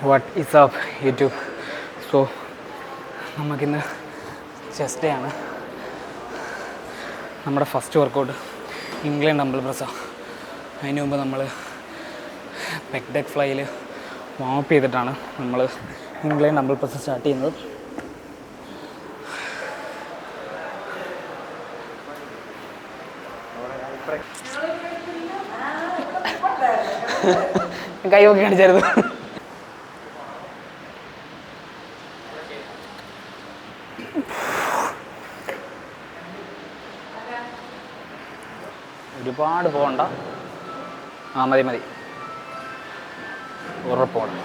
What is up YouTube. So നമുക്കിന്ന് chest day ആണ്. നമ്മുടെ ഫസ്റ്റ് വർക്കൗട്ട് ഇംഗ്ലണ്ട് ഡംബിൾ പ്രസ്സാണ്. അതിന് മുമ്പ് നമ്മൾ പെഗ് ഡെക്ക് ഫ്ലൈയിൽ വാമപ്പ് ചെയ്തിട്ടാണ് നമ്മൾ ഇംഗ്ലണ്ട് ഡംബിൾ പ്രസ് സ്റ്റാർട്ട് ചെയ്യുന്നത്. കൈ നോക്കി കാണിച്ചായിരുന്നു. ഒരുപാട് പോകണ്ട. മതി മതി, ഉറപ്പോണം.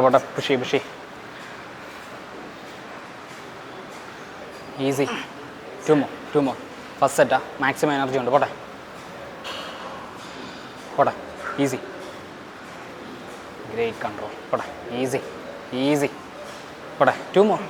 പോട്ടെ പുഷി ഈസി. ടു മോർ ഫസ്റ്റ് സെറ്റാ. മാക്സിമം എനർജി ഉണ്ട്. പോട്ടെ ഈസി. Great control. പോട്ടെ ഈസി. പോട്ടെ 2 മോർ.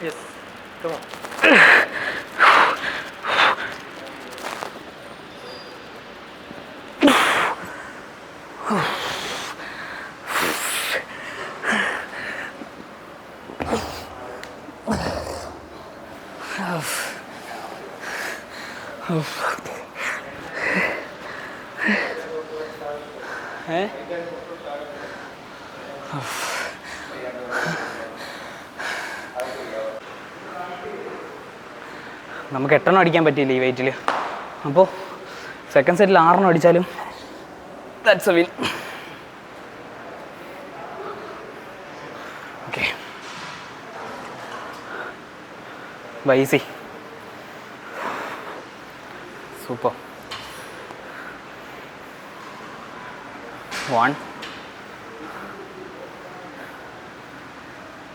Yes, come on. നമുക്ക് 8 അടിക്കാൻ പറ്റിയില്ല ഈ വെയിറ്റിൽ. അപ്പോൾ സെക്കൻഡ് സെറ്റിൽ 6 അടിച്ചാലും that's A win. Okay, easy. Super. 1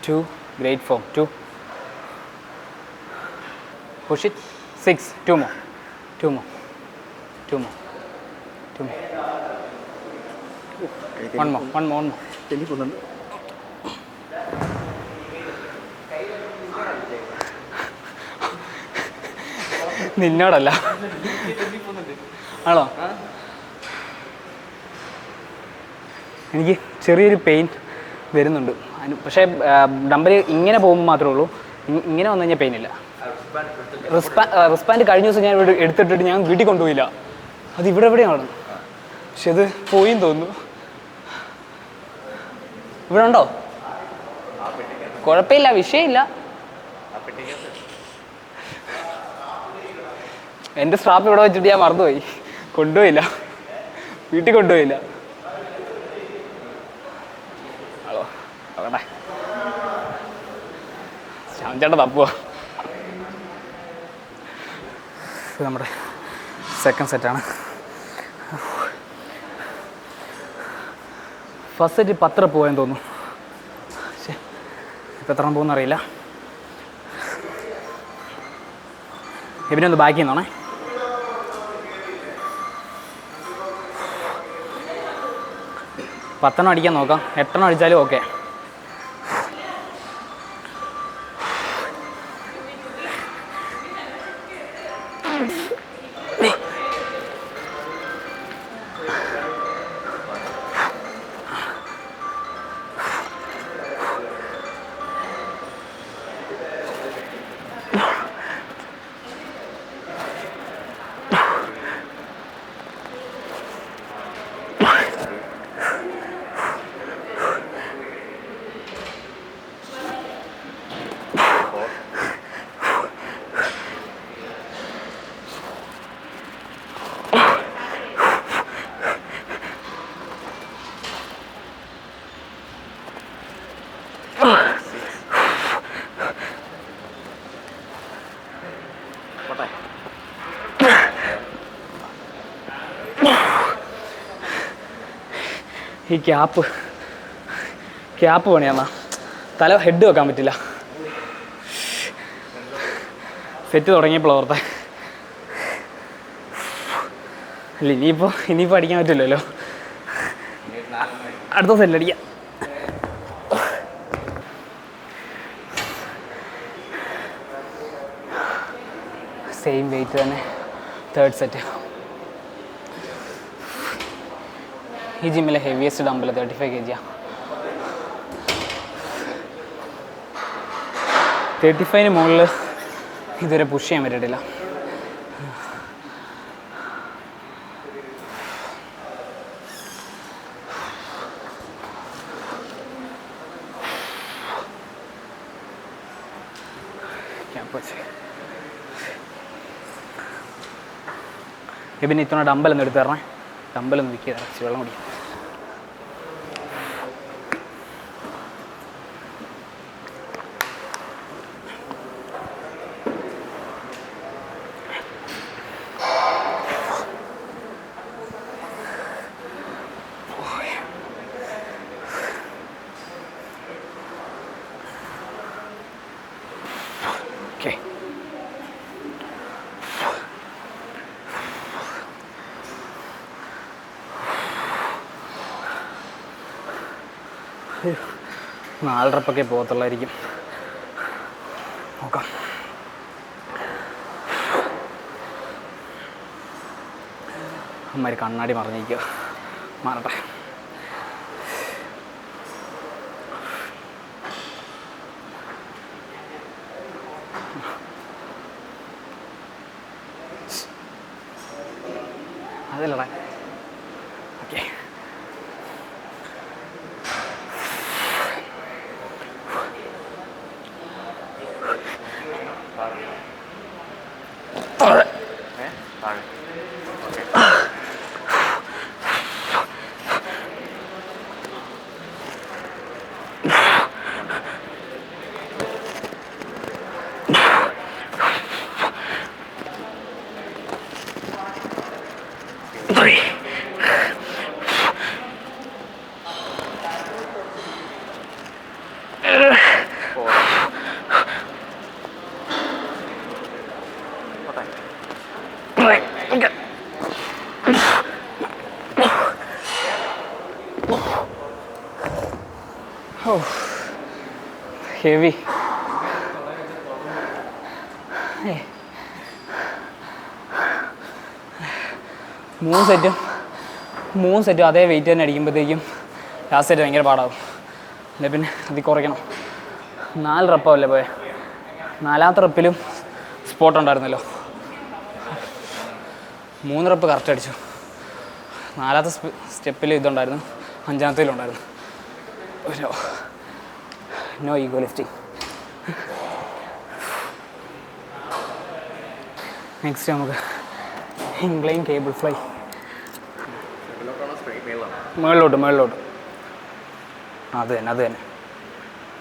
2 great form. 2 push it. 6 2 more. One more. നിന്നോടല്ല ആണോ? എനിക്ക് ചെറിയൊരു പെയിൻ വരുന്നുണ്ട്. പക്ഷേ ഡംബൽ ഇങ്ങനെ പോകുമ്പോൾ മാത്രമേ ഉള്ളൂ. ഇങ്ങനെ വന്നു കഴിഞ്ഞാൽ പെയിൻ ഇല്ല. റിസ്പാൻഡ് കഴിഞ്ഞ ദിവസം ഞാൻ ഇവിടെ എടുത്തിട്ടിട്ട് ഞാൻ വീട്ടിൽ കൊണ്ടുപോയില്ല. അത് ഇവിടെ എവിടെയാണ്. പക്ഷെ അത് പോയിന്ന് തോന്നുന്നു. ഇവിടെ ഉണ്ടോ? കുഴപ്പമില്ല, വിഷയമില്ല. എൻ്റെ സ്ട്രാപ്പ് ഇവിടെ വെച്ചിട്ട് ഞാൻ മറന്നുപോയി, കൊണ്ടുപോയില്ല, വീട്ടിൽ കൊണ്ടുപോയില്ല. നോക്കട്ടെ. ശ്യാംചേട്ടൻ തപ്പുക. ഇത് നമ്മുടെ സെക്കൻഡ് സെറ്റാണ്. ഫസ്റ്റ് സെറ്റ് 10 റെപ്പ് പോയെന്ന് തോന്നുന്നു. പക്ഷേ ഇപ്പം എത്ര പോകുന്ന അറിയില്ല. ഇവനെ ഒന്ന് ബാക്കി നിന്നോണേ. പത്തെണ്ണം അടിക്കാൻ നോക്കാം. 8 അടിച്ചാലും ഓക്കെ. ഈ ക്യാപ്പ് പണിയാന്നാ. തല ഹെഡ് വെക്കാൻ പറ്റില്ല. സെറ്റ് തുടങ്ങിയപ്പോൾ ഓർത്തെ. അല്ല ഇനിയിപ്പോൾ അടിക്കാൻ പറ്റില്ലല്ലോ. അടുത്ത സെറ്റിലടിക്കാം. സെയിം വെയിറ്റ് തന്നെ. Third set. ഈ ജിമ്മിലെ ഹെവിയസ്റ്റ് ഡംബിൾ 35 kg. 35 മുകളിൽ ഇതുവരെ പുഷ് ചെയ്യാൻ പറ്റിയിട്ടില്ല. പിന്നെ ഇത്തവണ ഡമ്പലൊന്നും എടുത്ത് തരണേ. ഡമ്പലൊന്നും വിൽക്കുക ഇറച്ചി വെള്ളം കുടിക്കാം. ഓക്കെ. നാല് റെപ്പൊക്കെ പോകത്തുള്ളായിരിക്കും. നോക്കാം. അമ്മമാർ കണ്ണാടി മറിഞ്ഞിരിക്കുക. മാറട്ടെ. അതല്ലടാ. ഓക്കെ. ഹെവി. മൂന്ന് സെറ്റും അതേ വെയിറ്റ് തന്നെ അടിക്കുമ്പോഴത്തേക്കും ലാസ്റ്റ് സെറ്റ് ഭയങ്കര പാടാവും. അല്ലെങ്കിൽ പിന്നെ അതിൽ കുറയ്ക്കണം. 4 റെപ്പല്ലേ പോയെ. 4ാമത്തെ റെപ്പിലും സ്പോട്ട് ഉണ്ടായിരുന്നല്ലോ. 3 റെപ്പ് കറക്റ്റ് അടിച്ചു. 4ാമത്തെ സ്റ്റെപ്പിൽ ഇതുണ്ടായിരുന്നു. 5ാമത്തേലും ഉണ്ടായിരുന്നു. No ego lifting. നെക്സ്റ്റ് നമുക്ക് ഇൻക്ലൈൻ കേബിൾ ഫ്ലൈ. മുകളിലോട്ട് അത് തന്നെ.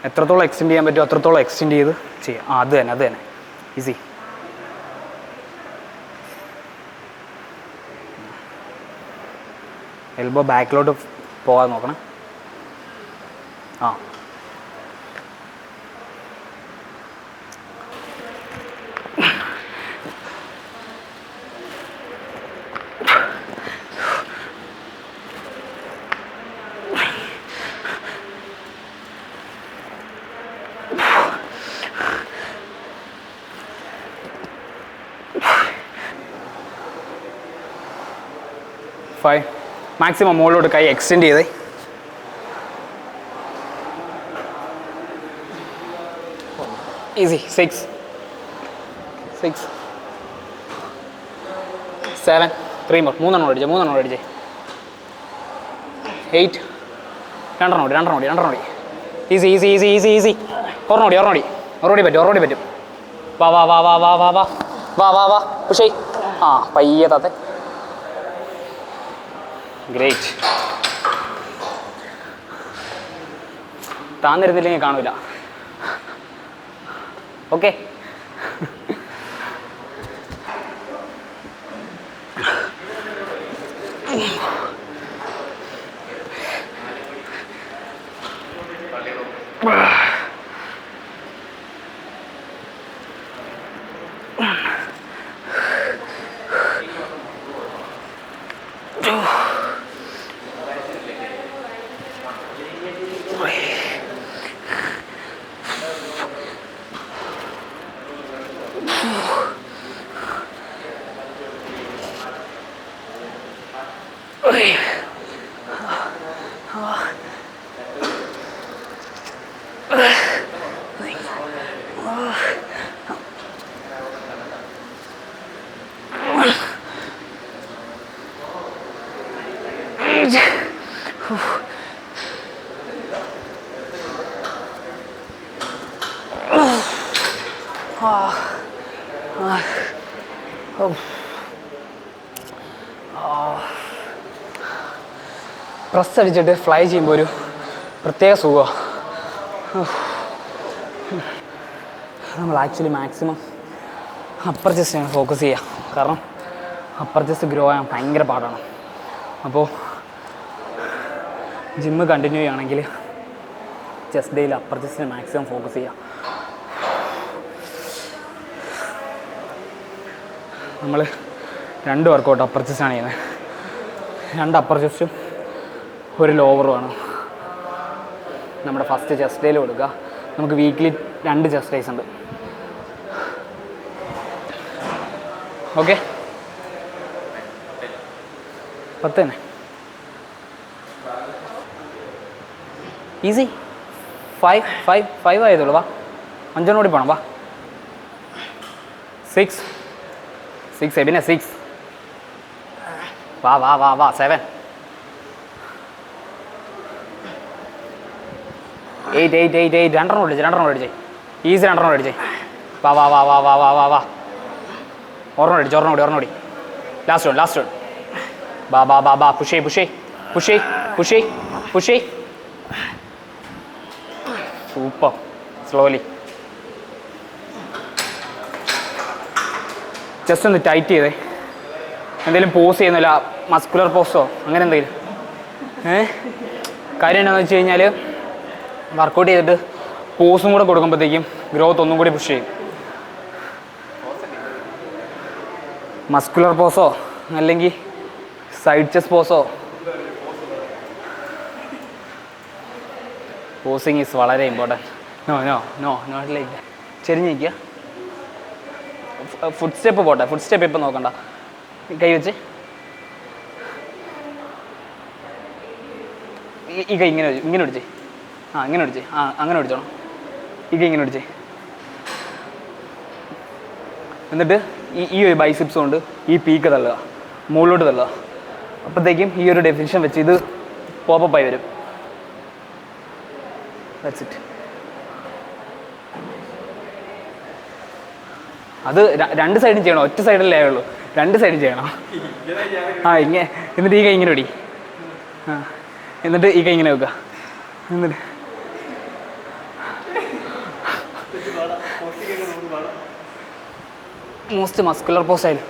എത്രത്തോളം എക്സ്റ്റെൻഡ് ചെയ്യാൻ പറ്റുമോ അത്രത്തോളം എക്സ്റ്റെൻഡ് ചെയ്ത് ചെയ്യാം. അത് തന്നെ ഈസി. എൽബോ ബാക്കിലോട്ട് പോകാതെ നോക്കണം. ആ 5 മാക്സിമം മുകളിലോട്ട് കൈ എക്സ്റ്റെൻഡ് ചെയ്തേ. ഈസി. 6 7 3 more. മൂന്നെണ്ണം ഓടിച്ചേ 8 രണ്ടെണ്ണം ഓടി. ഈസി. ഒരോടി പറ്റും. വാ പുഷ്. ആ പയ്യെ താത്തെ. ഗ്രേറ്റ്. താന്നിരുന്നില്ലെങ്കിൽ കാണൂല. ഓക്കെ. പ്രസ് അടിച്ചിട്ട് ഫ്ലൈ ചെയ്യുമ്പോൾ ഒരു പ്രത്യേക സുഖമാണ്. നമ്മൾ ആക്ച്വലി മാക്സിമം അപ്പർ ചെസ്റ്റിനാണ് ഫോക്കസ് ചെയ്യുക. കാരണം അപ്പർ ചെസ്റ്റ് ഗ്രോ ചെയ്യാൻ ഭയങ്കര പാടാണ്. അപ്പോൾ ജിമ്മ് കണ്ടിന്യൂ ചെയ്യുകയാണെങ്കിൽ ചെസ്റ്റ് ഡേയിൽ അപ്പർ ചെസ്റ്റിന് മാക്സിമം ഫോക്കസ് ചെയ്യുക. നമ്മൾ 2 വർക്കൗട്ട് അപ്പർ ചെസ്റ്റാണ് ചെയ്യുന്നത്. 2 അപ്പർ ചെസ്റ്റും 1 ലോവറുമാണ് നമ്മുടെ ഫസ്റ്റ് ചെസ്റ്റ് ഡേയിൽ കൊടുക്കുക. നമുക്ക് വീക്കിലി 2 ചെസ്റ്റ് ഡേയ്സ് ഉണ്ട്. ഓക്കെ 10 തന്നെ. ഈസി. 5 ആയതുള്ളൂ. വാ 5 കൂടി പോകണം. വാ 6 പിന്നെ 6. വാ 7 8 രണ്ടെണ്ണം ഓടിച്ചേ. ഈസി 2 ഓടിച്ചേ. വാ ഒരെണ്ണം ഓടി. Last round. വാ പുഷ്. സൂപ്പർ. സ്ലോലി ജസ്റ്റ് ഒന്ന് ടൈറ്റ് ചെയ്തേ. എന്തെങ്കിലും പോസ് ചെയ്യുന്നില്ല, മസ്കുലർ പോസോ അങ്ങനെ എന്തെങ്കിലും. കാര്യം എന്താണെന്ന് വെച്ച് കഴിഞ്ഞാൽ വർക്കൗട്ട് ചെയ്തിട്ട് പോസും കൂടെ കൊടുക്കുമ്പോഴത്തേക്കും ഗ്രോത്ത് ഒന്നും കൂടി പുഷ് ചെയ്യും. മസ്കുലർ പോസോ അല്ലെങ്കിൽ സൈഡ് ചെസ്റ്റ് പോസോ. പോസിങ് ഈസ് വളരെ ഇമ്പോർട്ടൻറ്റ്. നോട്ട് ലൈക്ക് ചെരിഞ്ഞിരിക്കുക. ഫുഡ് സ്റ്റെപ്പ് പോട്ടെ. ഫുഡ് സ്റ്റെപ്പ് ഇപ്പം നോക്കണ്ട. കൈ വെച്ച് ഈ കൈ ഇങ്ങനെ പിടിച്ചേ. ഇങ്ങനെ പിടിച്ചേ. അങ്ങനെ പിടിച്ചോണം. ഈ കൈ ഇങ്ങനെ പിടിച്ചേ. എന്നിട്ട് ഈ ഒരു ബൈസിപ്സ് കൊണ്ട് ഈ പീക്ക് തള്ളുക, മുകളിലോട്ട് തള്ളുക. അപ്പോഴത്തേക്കും ഈ ഒരു ഡെഫിനിഷൻ വെച്ച് ഇത് പോപ്പപ്പായി വരും. That's it. അത് 2 സൈഡും ചെയ്യണം. ഒറ്റ സൈഡിലേ ഉള്ളൂ. 2 സൈഡും ചെയ്യണം. എന്നിട്ട് ഈ കൈ ഇങ്ങനെ പിടി. എന്നിട്ട് ഈ കൈ ഇങ്ങനെ വെക്കുക. എന്നിട്ട് മോസ്റ്റ് മസ്കുലർ പോസ് ആയാലും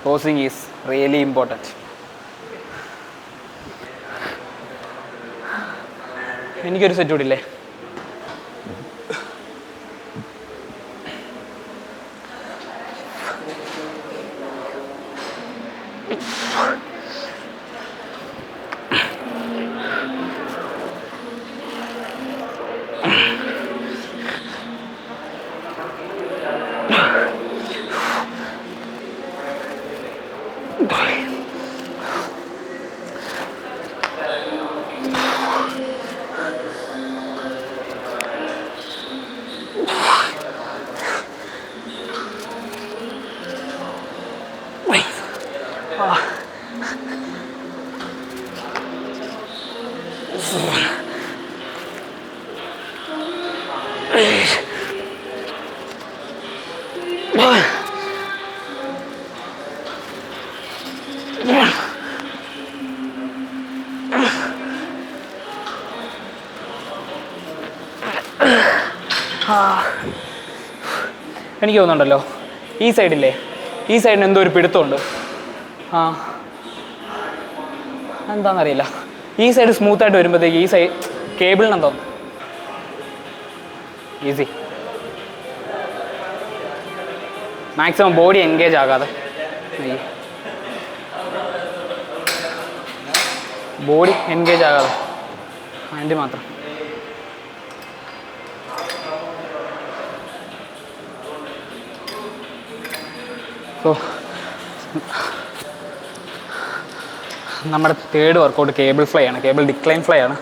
posing is really important. എനിക്കൊരു സെറ്റ് കൂടില്ലേ? എനിക്ക് തോന്നുന്നുണ്ടല്ലോ ഈ സൈഡില്ലേ, ഈ സൈഡിന് എന്തോ ഒരു പിടുത്തമുണ്ട്. ആ എന്താണെന്നറിയില്ല, ഈ സൈഡ് സ്മൂത്തായിട്ട് വരുമ്പോഴത്തേക്ക് ഈ സൈഡ് കേബിളിനെന്തോ ഈസി. മാക്സിമം ബോഡി എൻഗേജ് ആകാതെ, ബോഡി എൻഗേജ് ആകാതെ ഹാൻഡ് മാത്രം. സോ നമ്മുടെ തേർഡ് വർക്കൗട്ട് കേബിൾ ഫ്ലൈ ആണ്, കേബിൾ ഡിക്ലൈൻ ഫ്ലൈ ആണ്.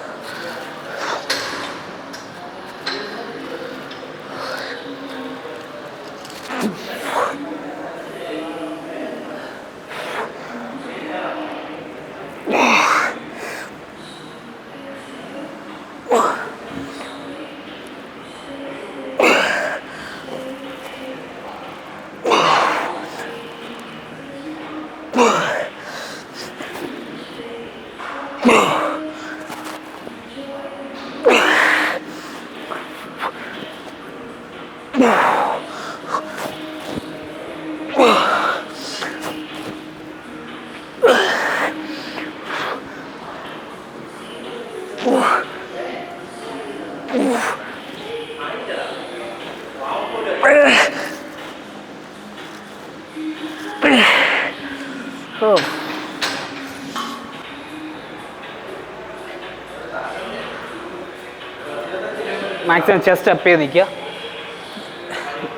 മാക്സിമം ചെസ്റ്റ് അപ്പ് ചെയ്ത് നിൽക്കുക.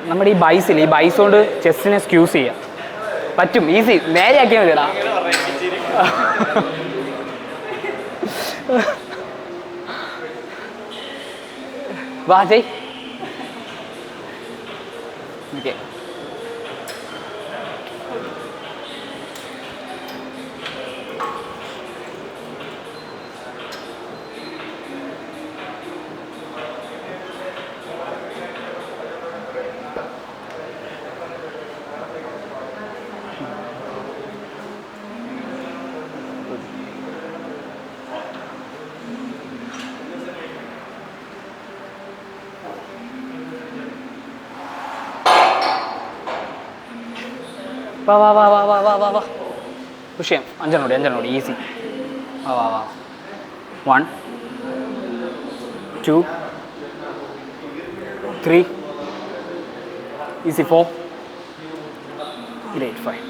നമ്മുടെ ഈ ബൈസിൽ, ഈ ബൈസ് കൊണ്ട് ചെസ്റ്റിനെ സ്ക്യൂസ് ചെയ്യുക പറ്റും. ഈസി, നേരെ ആക്കിയാൽ മതിടാ. വാ ചെയ്. ഓക്കെ, വാ വാ വാ വാ വാ വാ വാ വാ പുഷ് ചെയ്യാം. അഞ്ചെണ്ണം കൂടി ഈസി. വാ വാ വാ. 1 2 3 ഈസി. 4 ഗ്രേറ്റ്. 5.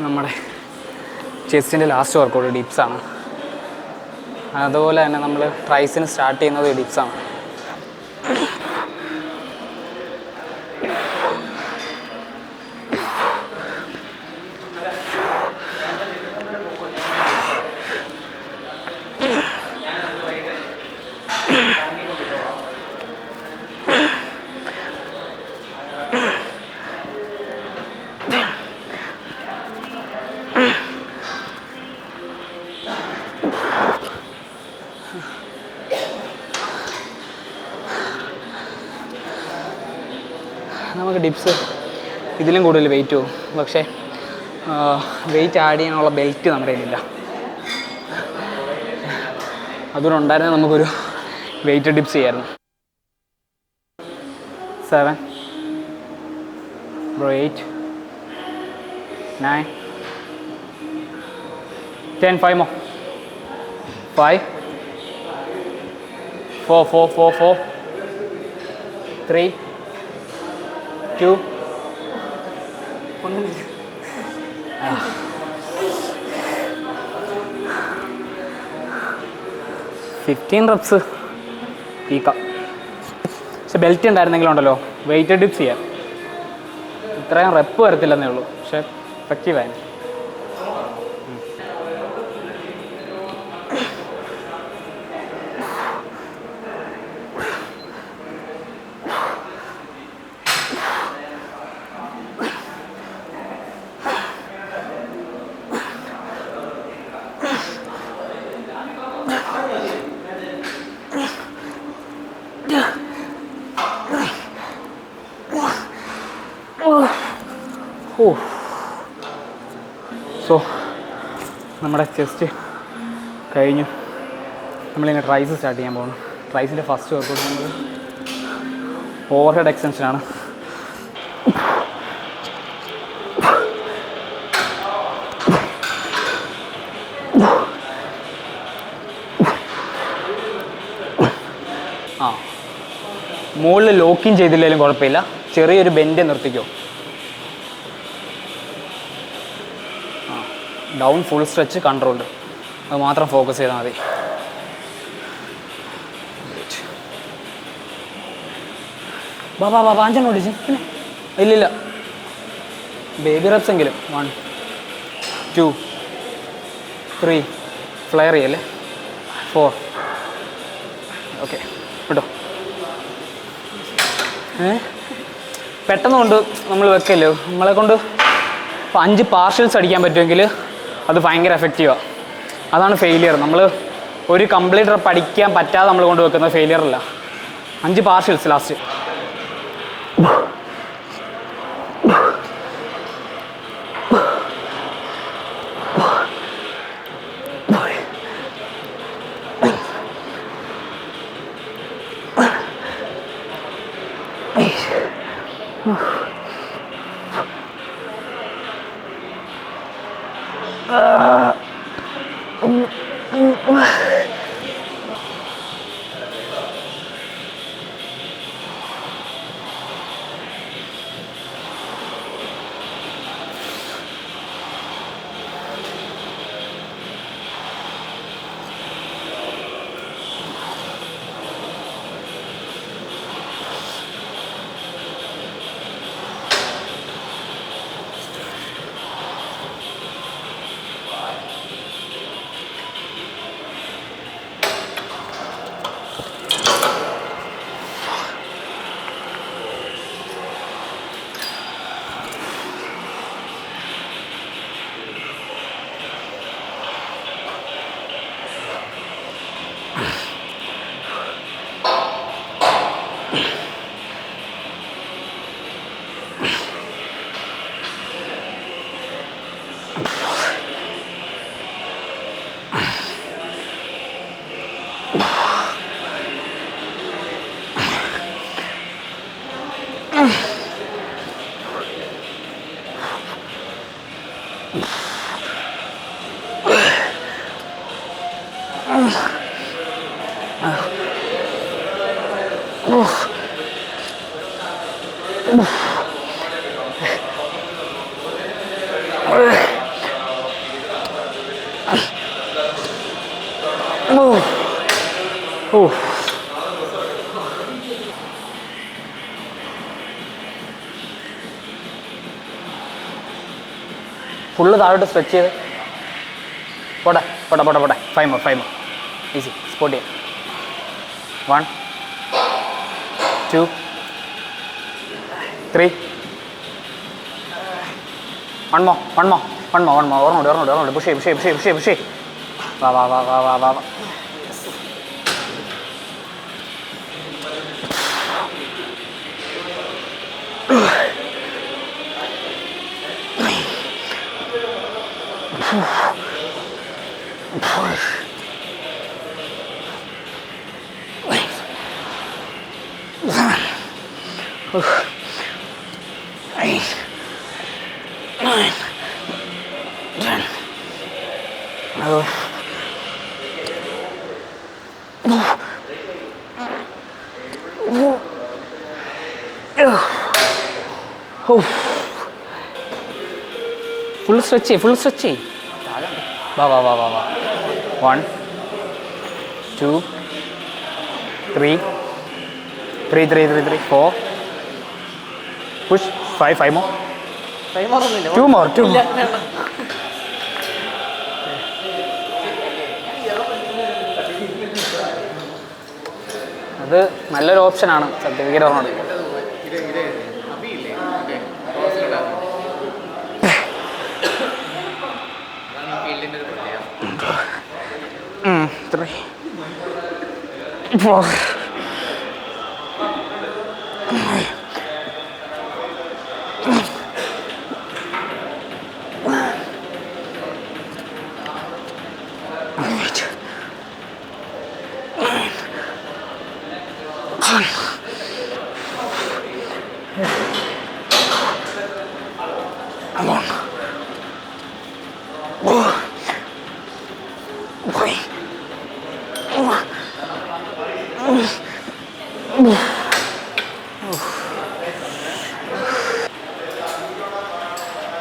നമ്മുടെ ചെസ്റ്റിൻ്റെ ലാസ്റ്റ് വർക്കൗട്ട് ഡിപ്സാണ്. അതുപോലെ തന്നെ നമ്മൾ ട്രൈസിന് സ്റ്റാർട്ട് ചെയ്യുന്നത് ഡിപ്സാണ്. ഡിപ്സ് ഇതിലും കൂടുതൽ വെയിറ്റ് പോകും. പക്ഷേ വെയിറ്റ് ആഡ് ചെയ്യാനുള്ള ബെൽറ്റ് നമ്മുടെ കയ്യിലില്ല. അതുകൊണ്ടുണ്ടായിരുന്നെങ്കിൽ നമുക്കൊരു വെയിറ്റ് ഡിപ്സ് ചെയ്യായിരുന്നു. 7 bro 8 9 10 5 more 5 4 4 4 4 3 2 1 15 റെപ്സ് പീക്കാം. പക്ഷെ ബെൽറ്റ് ഉണ്ടായിരുന്നെങ്കിലുണ്ടല്ലോ വെയിറ്റ് ഡിപ്സ് ചെയ്യാം. ഇത്രയും റെപ്പ് വരത്തില്ലെന്നേ ഉള്ളൂ, പക്ഷെ എഫക്റ്റീവായിരുന്നു. സോ നമ്മുടെ ചെസ്റ്റ് കഴിഞ്ഞു. നമ്മളിങ്ങനെ ട്രൈസ് സ്റ്റാർട്ട് ചെയ്യാൻ പോകുന്നു. ട്രൈസിൻ്റെ ഫസ്റ്റ് വർക്കൗട്ട് നമ്മൾ ഓവർ ഹെഡ് എക്സ്റ്റൻഷനാണ്. മുകളിൽ ലോക്കിങ് ചെയ്തില്ലെങ്കിലും കുഴപ്പമില്ല, ചെറിയൊരു ബെൻഡ് നിർത്തിക്കോ. ഡൗൺ ഫുൾ സ്ട്രെച്ച് കൺട്രോൾഡ്, അത് മാത്രം ഫോക്കസ് ചെയ്താൽ മതി. ബാബാ ബാബാ 5 ഓടിച്ച് ഇല്ലില്ല, ബേബി റെപ്സ് എങ്കിലും. 1 2 3 ഫ്ലെയർ ചെയ്യല്ലേ, 4 ഓക്കെ കേട്ടോ. പെട്ടെന്ന് കൊണ്ട് നമ്മൾ വെക്കല്ലോ, നമ്മളെ കൊണ്ട് 5 പാർഷ്യൽസ് അടിക്കാൻ പറ്റുമെങ്കിൽ അത് ഭയങ്കര എഫക്റ്റീവാണ്. അതാണ് ഫെയിലിയർ. നമ്മൾ ഒരു കംപ്ലീറ്റ് റെപ്പ് അടിക്കാൻ പറ്റാതെ നമ്മൾ കൊണ്ട് വെക്കുന്നത് ഫെയിലിയർ അല്ല. 5 പാർഷ്യൽസ് ലാസ്റ്റ്. ഫുള്ള് താഴോട്ട് സ്ട്രെച്ച് ചെയ്ത് പോട്ടെ പോട്ടെ പോട്ടെ പോട്ടെ. 5 more ഈസി സ്പോട്ട് ചെയ്യാം. 1 2 3 1 more ഓർമ്മ പുഷ് വാ വാ വാ വാ വാ വാ വാ. ഫുൾ സ്ട്രെച്ച് ഫുൾ സ്ട്രെച്ച് വാ വാ വാ വാ വാ 1 2 3 3 3 3 3 4 push 5 more 2 more അത് നല്ലൊരു ഓപ്ഷനാണ് സർട്ടിഫിക്കറ്റ് ഓർമ്മ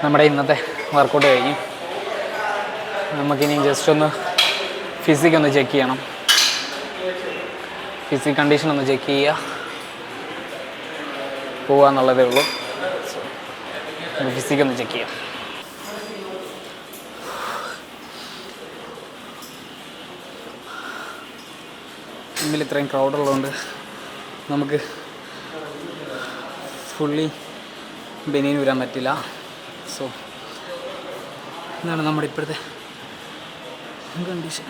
നമ്മുടെ ഇന്നത്തെ വർക്കൗട്ട് കഴിഞ്ഞു. നമുക്കിനി ജസ്റ്റ് ഒന്ന് ഫിസിക് ഒന്ന് ചെക്ക് ചെയ്യണം. ഫിസിക് കണ്ടീഷൻ ഒന്ന് ചെക്ക് ചെയ്യുക, പോകാന്നുള്ളതേ ഉള്ളൂ. ഫിസിക് ഒന്ന് ചെക്ക് ചെയ്യാം. മുമ്പിൽ ഇത്രയും ക്രൗഡുള്ളതുകൊണ്ട് നമുക്ക് ഫുള്ളി ബനിയൻ വരാൻ പറ്റില്ല. സോ ഇതാണ് നമ്മുടെ ഇപ്പോഴത്തെ കണ്ടീഷൻ.